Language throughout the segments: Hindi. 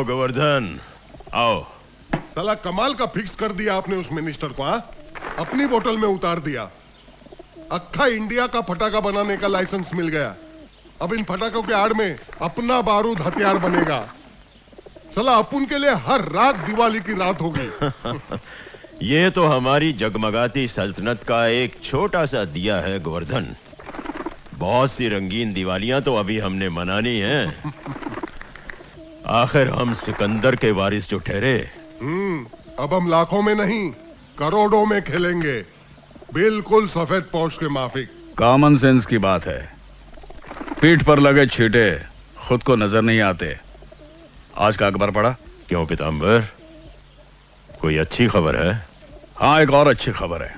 आओ गोवर्धन, आओ। साला कमाल का फिक्स कर दिया आपने उस मिनिस्टर को। हाँ, अपनी बोतल में उतार दिया। अक्खा इंडिया का फटाका बनाने का लाइसेंस मिल गया। अब इन फटाकों के आड़ में अपना बारूद हथियार बनेगा। साला अपुन के लिए हर रात दिवाली की रात होगी। ये तो हमारी जगमगाती सल्तनत का एक छोटा सा दिया है गोवर्धन। बहुत सी रंगीन दिवालियां तो अभी हमने मनानी है। आखिर हम सिकंदर के वारिस जो ठहरे। अब हम लाखों में नहीं, करोड़ों में खेलेंगे। बिल्कुल सफेद पोश के माफिक। कॉमन सेंस की बात है। पीठ पर लगे छींटे खुद को नजर नहीं आते। आज का अखबार पढ़ा? क्यों पीताम्बर, कोई अच्छी खबर है? हाँ, एक और अच्छी खबर है।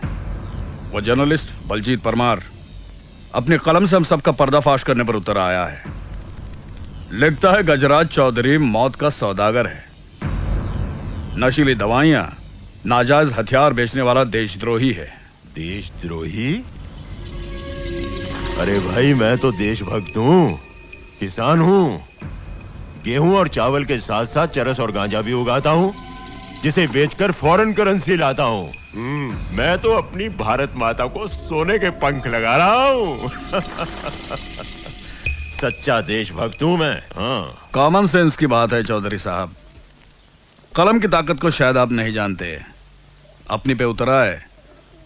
वो जर्नलिस्ट बलजीत परमार अपनी कलम से हम सबका पर्दाफाश करने पर उतर आया है। लिखता है गजराज चौधरी मौत का सौदागर है, नशीली दवाइयां, नाजायज हथियार बेचने वाला देशद्रोही है। देशद्रोही? अरे भाई, मैं तो देशभक्त हूँ, किसान हूँ। गेहूं और चावल के साथ साथ चरस और गांजा भी उगाता हूँ, जिसे बेचकर फॉरेन करेंसी लाता हूँ। मैं तो अपनी भारत माता को सोने के पंख लगा रहा हूँ। सच्चा देशभक्त हूँ मैं। हाँ, कॉमन सेंस की बात है चौधरी साहब। कलम की ताकत को शायद आप नहीं जानते। अपनी पे उतरा है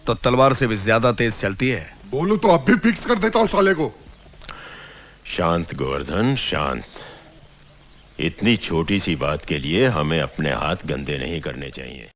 तो तलवार से भी ज्यादा तेज चलती है। बोलू तो अब भी फिक्स कर देता हूँ साले को। शांत गोवर्धन, शांत। इतनी छोटी सी बात के लिए हमें अपने हाथ गंदे नहीं करने चाहिए।